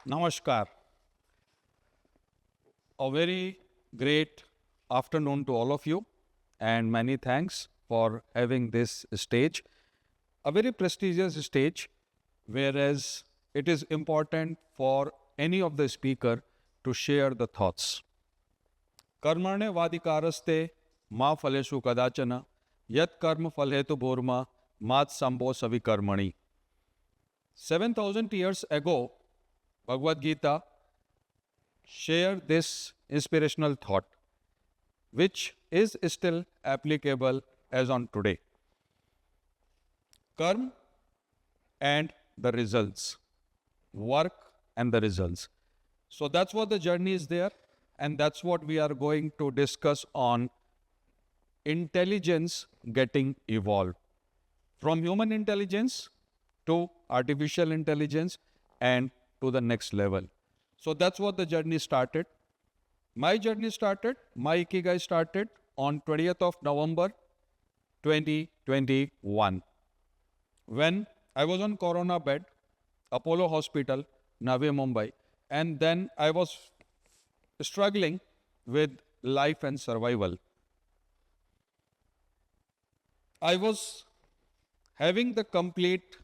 Namaskar. A very great afternoon to all of you, and many thanks for having this stage. A very prestigious stage, whereas it is important for any of the speaker to share the thoughts. कर्मणे वादिकारस्ते मा फलेषु कदाचन यत् कर्म फलहेतु भूर्मा मात संभो सविकर्मणि. 7,000 years ago, Bhagavad Gita shared this inspirational thought, which is still applicable as on today. Karma and the results, work and the results. So that's what the journey is there, and that's what we are going to discuss on intelligence getting evolved from human intelligence to artificial intelligence and to the next level. So that's what the journey started. My journey started, my Ikigai started on 20th of November 2021 when I was on Corona bed, Apollo Hospital, Navi Mumbai, and then I was struggling with life and survival. I was having the complete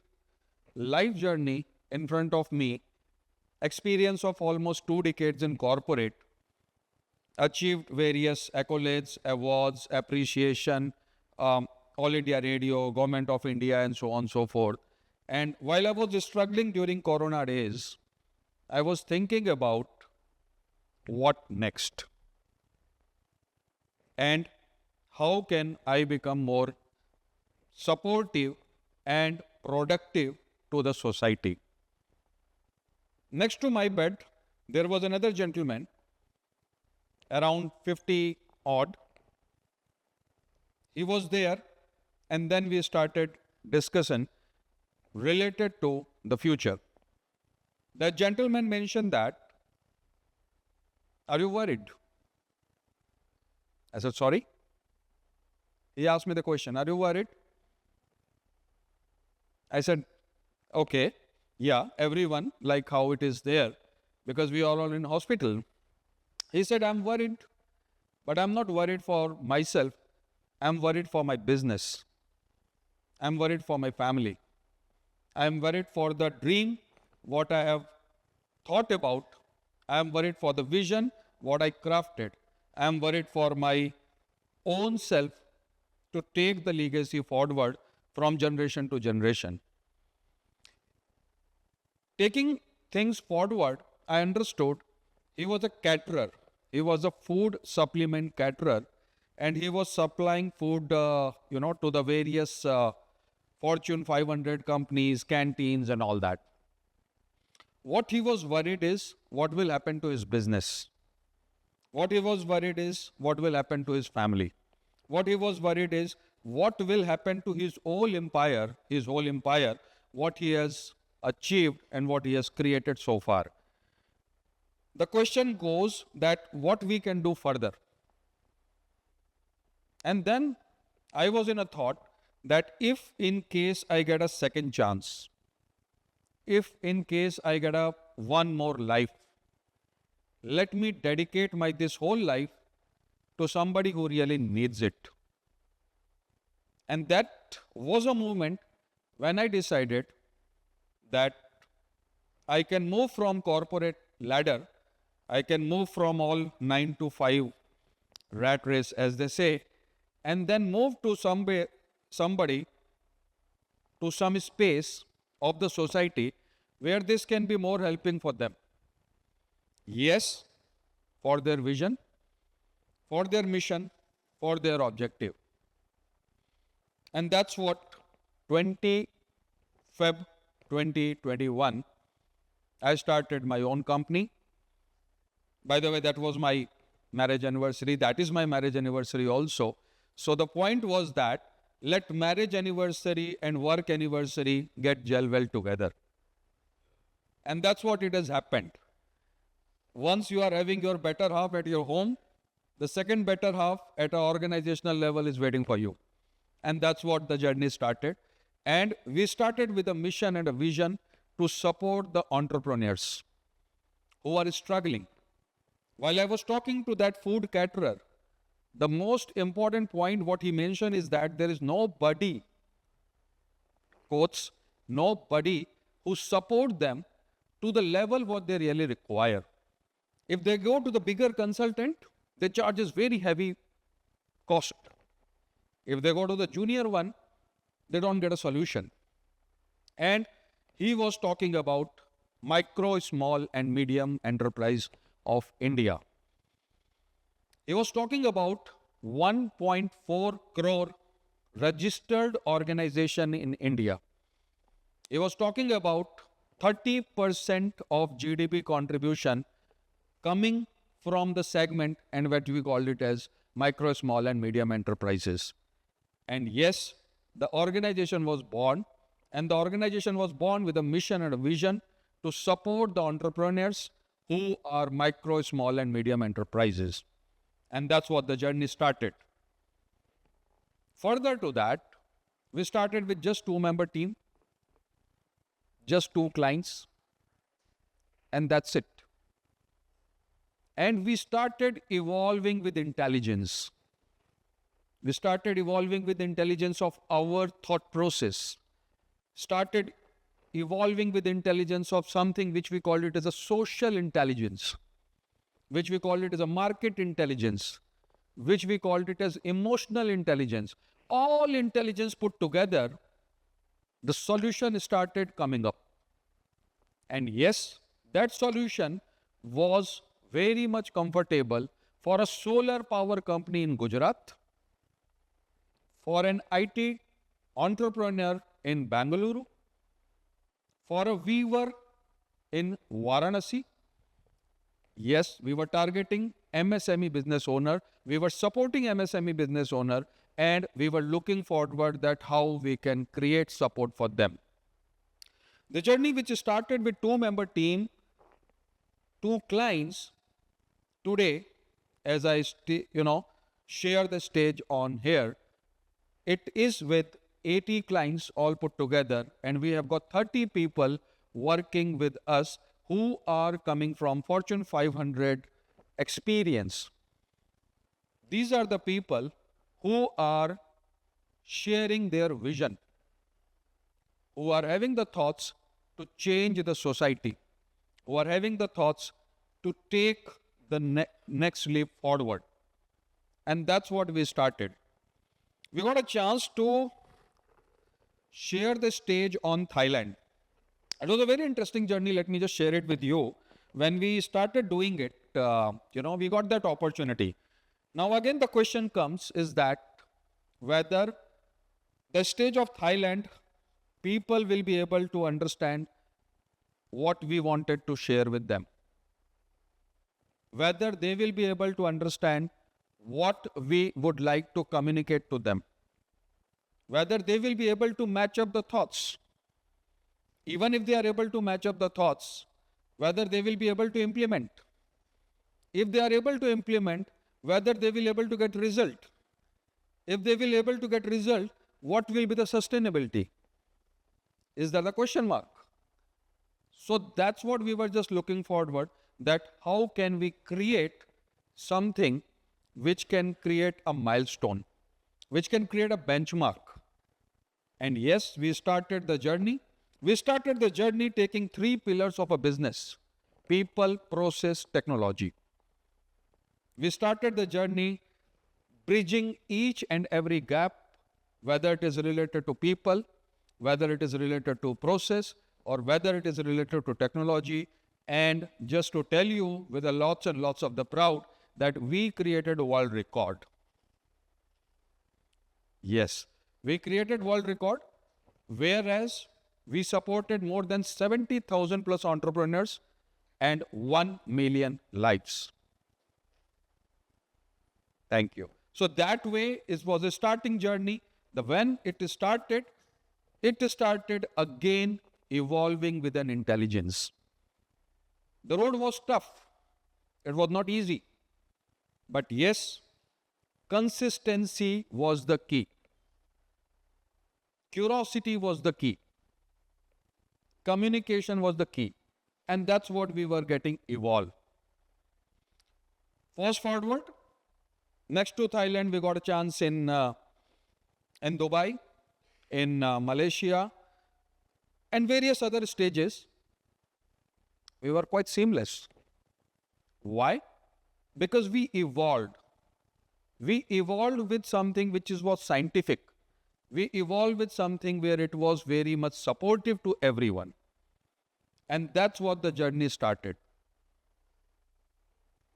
life journey in front of me, experience of almost 2 decades in corporate, achieved various accolades, awards, appreciation, All India Radio, Government of India, and so on and so forth. And while I was struggling during Corona days, I was thinking about what next and how can I become more supportive and productive to the society. Next to my bed, there was another gentleman, around 50 odd. He was there, and then we started discussion related to the future. The gentleman mentioned that, are you worried? I said, sorry? He asked me the question, are you worried? I said, okay, yeah, everyone, like how it is there, because we are all in hospital. He said, I'm worried, but I'm not worried for myself. I'm worried for my business. I'm worried for my family. I'm worried for the dream, what I have thought about. I'm worried for the vision, what I crafted. I'm worried for my own self to take the legacy forward from generation to generation. Taking things forward, I understood he was a caterer. He was a food supplement caterer, and he was supplying food, to the various Fortune 500 companies, canteens, and all that. What he was worried is what will happen to his business. What he was worried is what will happen to his family. What he was worried is what will happen to his whole empire, what he has achieved and what he has created so far. The question goes that what we can do further. And then I was in a thought that if in case I get a second chance, if in case I get a one more life, let me dedicate this whole life to somebody who really needs it. And that was a moment when I decided that I can move from corporate ladder, I can move from all 9 to 5 rat race, as they say, and then move to somebody to some space of the society where this can be more helping for them. Yes, for their vision, for their mission, for their objective. And that's what 20 Feb 2021, I started my own company. By the way, that was my marriage anniversary. That is my marriage anniversary also. So the point was that let marriage anniversary and work anniversary get gel well together. And that's what it has happened. Once you are having your better half at your home, the second better half at an organizational level is waiting for you. And that's what the journey started. And we started with a mission and a vision to support the entrepreneurs. who are struggling. While I was talking to that food caterer, the most important point what he mentioned is that there is nobody, quotes, nobody who support them to the level what they really require. If they go to the bigger consultant, they charges very heavy cost. If they go to the junior one, they don't get a solution. And he was talking about micro, small and medium enterprise of India. He was talking about 1.4 crore registered organization in India. He was talking about 30% of GDP contribution coming from the segment and what we called it as micro, small and medium enterprises. And yes, the organization was born, and the organization was born with a mission and a vision to support the entrepreneurs who are micro, small and medium enterprises. And that's what the journey started. Further to that, we started with just 2-member team, just 2 clients, and that's it. And we started evolving with intelligence. We started evolving with intelligence of our thought process. Started evolving with intelligence of something which we called it as a social intelligence, which we called it as a market intelligence, which we called it as emotional intelligence. All intelligence put together, the solution started coming up. And yes, that solution was very much comfortable for a solar power company in Gujarat, for an IT entrepreneur in Bangalore, for a weaver in Varanasi. Yes, we were targeting MSME business owner. We were supporting MSME business owner, and we were looking forward that how we can create support for them. The journey which started with 2-member team, 2 clients, today, as I share the stage on here, it is with 80 clients all put together, and we have got 30 people working with us who are coming from Fortune 500 experience. These are the people who are sharing their vision, who are having the thoughts to change the society, who are having the thoughts to take the next leap forward. And that's what we started. We got a chance to share the stage on Thailand. It was a very interesting journey. Let me just share it with you. When we started doing it, we got that opportunity. Now again, the question comes is that whether the stage of Thailand, people will be able to understand what we wanted to share with them. Whether they will be able to understand what we would like to communicate to them. Whether they will be able to match up the thoughts. Even if they are able to match up the thoughts, whether they will be able to implement. If they are able to implement, whether they will be able to get result. If they will be able to get result, what will be the sustainability? Is that a question mark? So that's what we were just looking forward, that how can we create something which can create a milestone, which can create a benchmark. And yes, we started the journey. We started the journey taking 3 pillars of a business: people, process, technology. We started the journey bridging each and every gap, whether it is related to people, whether it is related to process, or whether it is related to technology. And just to tell you with a lots and lots of the proud that we created a world record. Yes, we created world record, whereas we supported more than 70,000 plus entrepreneurs and 1 million lives. Thank you. So that way it was a starting journey. When it started again evolving with an intelligence. The road was tough. It was not easy. But yes, consistency was the key. Curiosity was the key. Communication was the key. And that's what we were getting evolved. Fast forward, next to Thailand, we got a chance in Dubai, in Malaysia, and various other stages. We were quite seamless. Why? Because we evolved. We evolved with something which was scientific. We evolved with something where it was very much supportive to everyone. And that's what the journey started.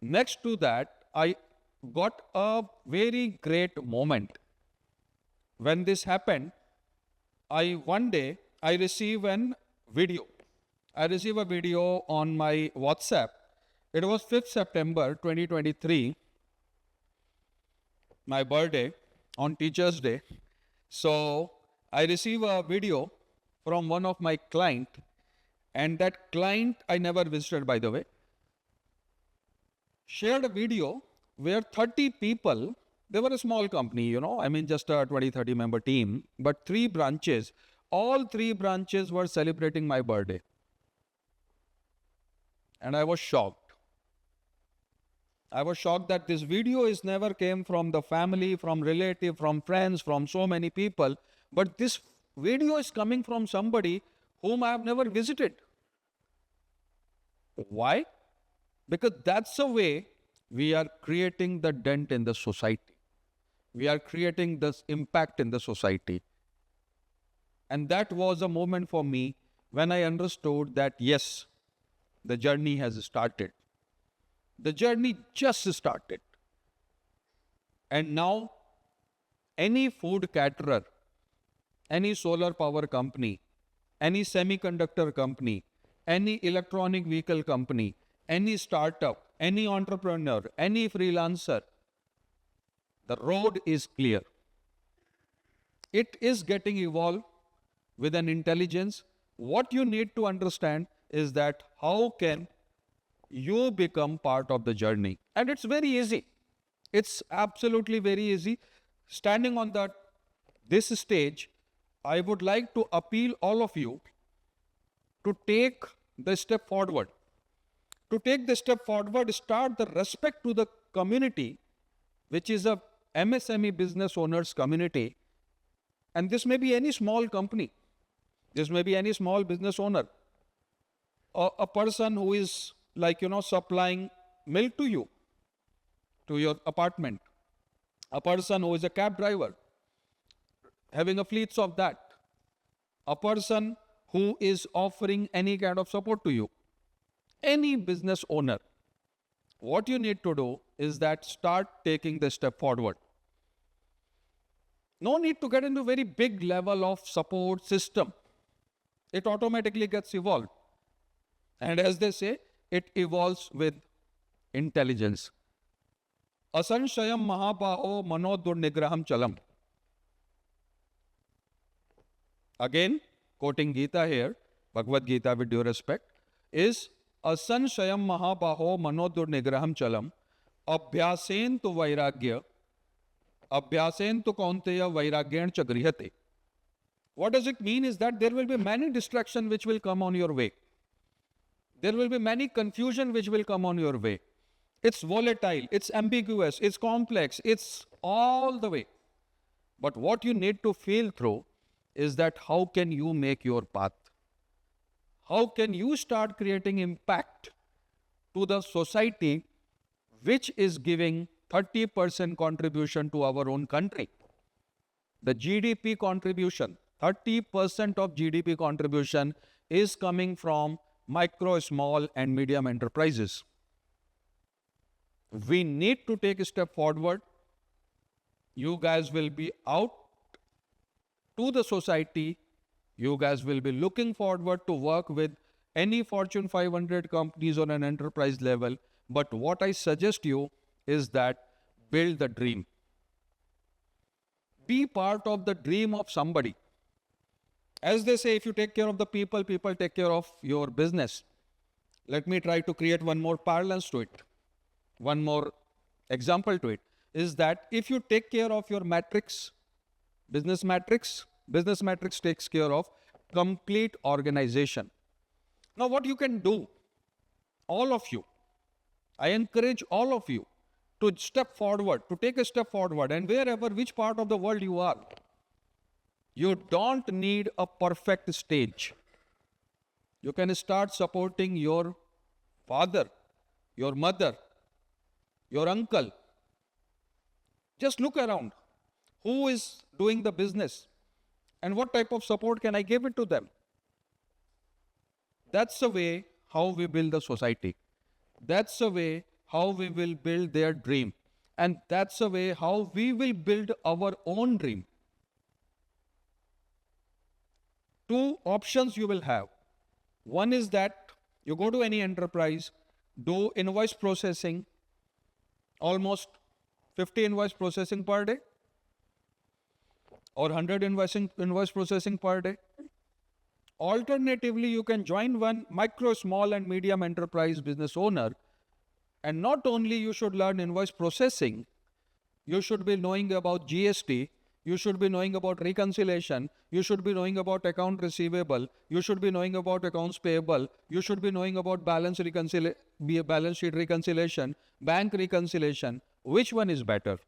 Next to that, I got a very great moment. When this happened, one day I received a video. I received a video on my WhatsApp. It was 5th September 2023, my birthday, on Teachers' Day. So I received a video from one of my client, and that client I never visited, by the way, shared a video where 30 people, they were a small company, just a 20, 30 member team, but 3 branches, all 3 branches were celebrating my birthday. And I was shocked. I was shocked that this video is never came from the family, from relative, from friends, from so many people. But this video is coming from somebody whom I have never visited. Why? Because that's the way we are creating the dent in the society. We are creating this impact in the society. And that was a moment for me when I understood that yes, the journey has started. The journey just started. And now, any food caterer, any solar power company, any semiconductor company, any electronic vehicle company, any startup, any entrepreneur, any freelancer, the road is clear. It is getting evolved with an intelligence. What you need to understand is that how can you become part of the journey. And it's very easy. It's absolutely very easy. Standing on this stage, I would like to appeal all of you to take the step forward. To take the step forward, start the respect to the community, which is a MSME business owners community. And this may be any small company. This may be any small business owner. Or a person who is supplying milk to you, to your apartment. A person who is a cab driver, having a fleet of that. A person who is offering any kind of support to you. Any business owner. What you need to do is that start taking the step forward. No need to get into very big level of support system. It automatically gets evolved. And as they say, it evolves with intelligence. Asanshayam mahabaho manodurnigraham chalam. Again, quoting Gita here, Bhagavad Gita with due respect, is Asanshayam mahabaho manodurnigraham chalam. Abhyasen tu vairagya. Abhyasen tu kaunteya vairagyan cha grihate. What does it mean is that there will be many distractions which will come on your way. There will be many confusion which will come on your way. It's volatile, it's ambiguous, it's complex, it's all the way. But what you need to feel through is that how can you make your path? How can you start creating impact to the society which is giving 30% contribution to our own country? The GDP contribution, 30% of GDP contribution is coming from micro, small and medium enterprises. We need to take a step forward. You guys will be out to the society. You guys will be looking forward to work with any Fortune 500 companies on an enterprise level. But what I suggest you is that build the dream. Be part of the dream of somebody. As they say, if you take care of the people, people take care of your business. Let me try to create one more parlance to it. One more example to it is that if you take care of your matrix, business matrix takes care of complete organization. Now what you can do all of you, I encourage all of you to step forward, to take a step forward, and wherever, which part of the world you are, you don't need a perfect stage. You can start supporting your father, your mother, your uncle. Just look around. Who is doing the business? And what type of support can I give it to them? That's the way how we build the society. That's the way how we will build their dream. And that's the way how we will build our own dream. Two options you will have. One is that you go to any enterprise, do invoice processing, almost 50 invoice processing per day or 100 invoice processing per day. Alternatively, you can join one micro, small and medium enterprise business owner, and not only you should learn invoice processing, you should be knowing about GST, you should be knowing about reconciliation, you should be knowing about account receivable, you should be knowing about accounts payable, you should be knowing about balance sheet reconciliation, bank reconciliation. Which one is better?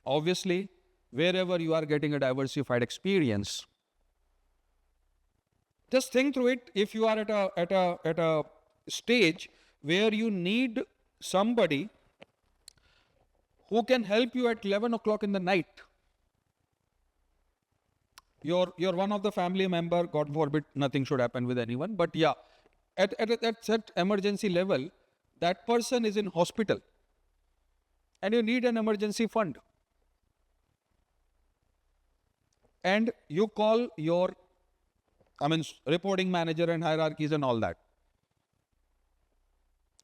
Obviously, wherever you are getting a diversified experience. Just think through it. If you are at a stage where you need somebody who can help you at 11 o'clock in the night, you're one of the family member, God forbid, nothing should happen with anyone, but yeah, at that emergency level, that person is in hospital and you need an emergency fund. And you call your reporting manager and hierarchies and all that.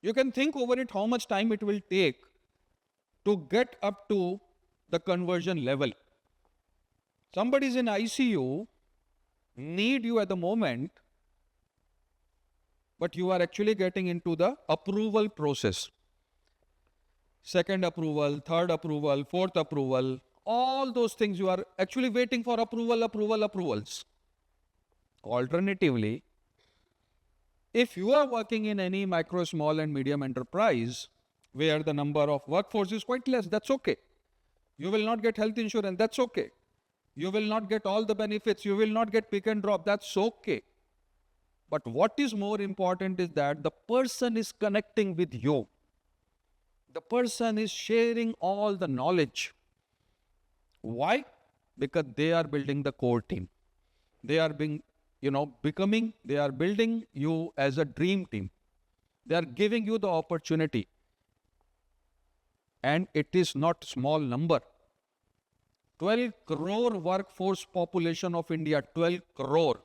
You can think over it how much time it will take to get up to the conversion level. Somebody is in ICU, need you at the moment, but you are actually getting into the approval process. Second approval, third approval, fourth approval, all those things you are actually waiting for approvals. Alternatively, if you are working in any micro, small and medium enterprise where the number of workforce is quite less, that's okay. You will not get health insurance, that's okay. You will not get all the benefits, you will not get pick and drop, that's okay. But what is more important is that the person is connecting with you. The person is sharing all the knowledge. Why? Because they are building the core team. They are being they are building you as a dream team. They are giving you the opportunity. And it is not small number. 12 crore workforce population of India, 12 crore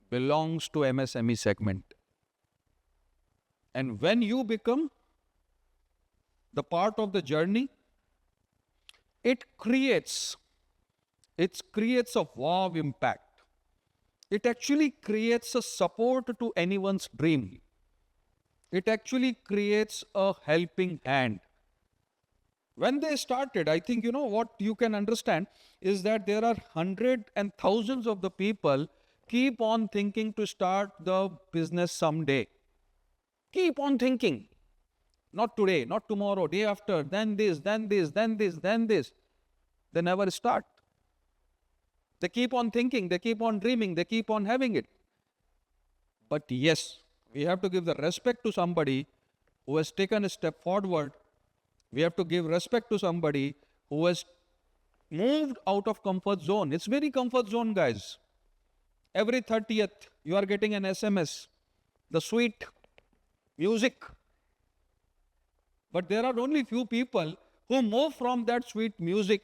belongs to MSME segment. And when you become the part of the journey, it creates a wow impact. It actually creates a support to anyone's dream. It actually creates a helping hand. When they started, I think, what you can understand is that there are hundreds and thousands of the people keep on thinking to start the business someday. Keep on thinking. Not today, not tomorrow, day after, then this, then this, then this, then this. They never start. They keep on thinking, they keep on dreaming, they keep on having it. But yes, we have to give the respect to somebody who has taken a step forward. We have to give respect to somebody who has moved out of comfort zone. It's very comfort zone, guys. Every 30th, you are getting an SMS, the sweet music. But there are only few people who move from that sweet music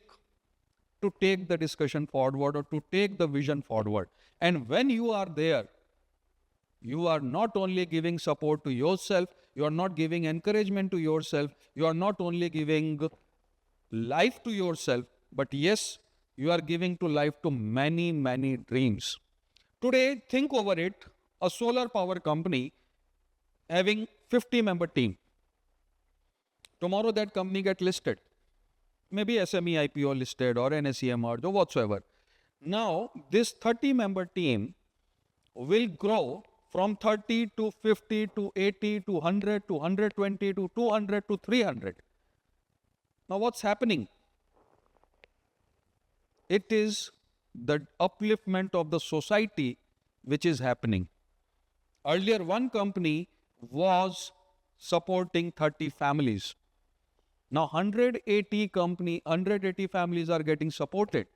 to take the discussion forward or to take the vision forward. And when you are there, you are not only giving support to yourself, you are not giving encouragement to yourself, you are not only giving life to yourself, but yes, you are giving to life to many, many dreams. Today, think over it, a solar power company having 50-member team. Tomorrow that company get listed. Maybe SME IPO listed or NSE emerged or whatsoever. Now, this 30-member team will grow from 30 to 50 to 80 to 100 to 120 to 200 to 300. Now what's happening? It is the upliftment of the society which is happening. Earlier, one company was supporting 30 families. Now 180 families are getting supported.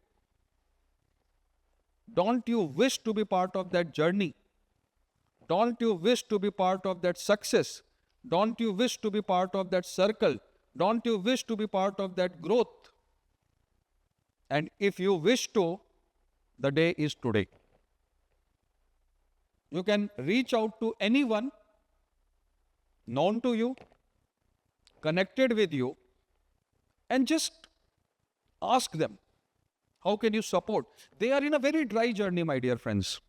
Don't you wish to be part of that journey? Don't you wish to be part of that success? Don't you wish to be part of that circle? Don't you wish to be part of that growth? And if you wish to, the day is today. You can reach out to anyone known to you, connected with you, and just ask them, how can you support? They are in a very dry journey, my dear friends.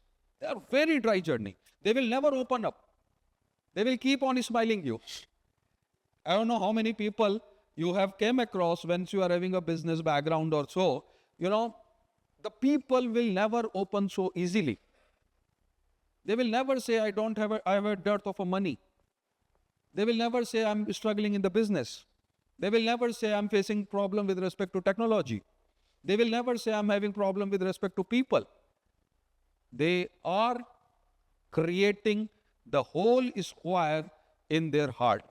They are very dry journey. They will never open up. They will keep on smiling you. I don't know how many people you have came across when you are having a business background or so. You know, the people will never open so easily. They will never say, I have a dearth of money. They will never say, I'm struggling in the business. They will never say, I'm facing problem with respect to technology. They will never say, I'm having problem with respect to people. They are creating the whole square in their heart.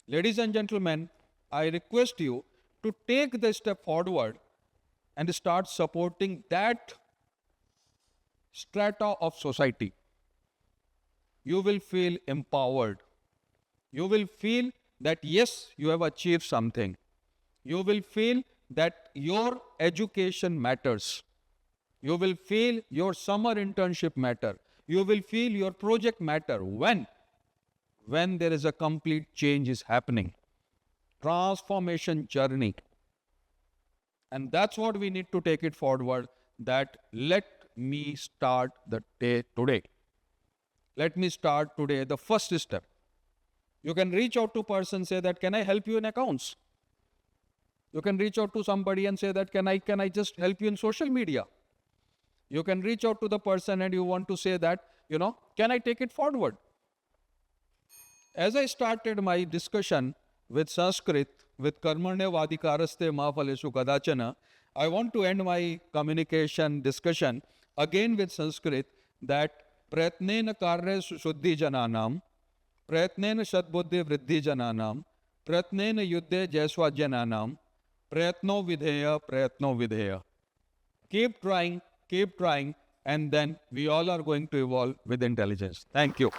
Ladies and gentlemen, I request you to take the step forward and start supporting that strata of society. You will feel empowered. You will feel that yes, you have achieved something. You will feel that your education matters. You will feel your summer internship matter. You will feel your project matter. When there is a complete change is happening. Transformation journey. And that's what we need to take it forward, that let me start the day today. Let me start today, the first step. You can reach out to a person, say that, can I help you in accounts? You can reach out to somebody and say that, can I just help you in social media? You can reach out to the person and you want to say that, can I take it forward? As I started my discussion with Sanskrit, with Karmanya Vadikaraste Mahaphaleshu Kadachana, I want to end my communication discussion again with Sanskrit, that Prayatnena Karya Shuddhi Jananam, Prayatnena Shadbuddhi Vriddhi Jananam, Prayatnena Yuddhe Jaiswa Jananam, Prayatno Vidheya. Keep trying, and then we all are going to evolve with intelligence. Thank you.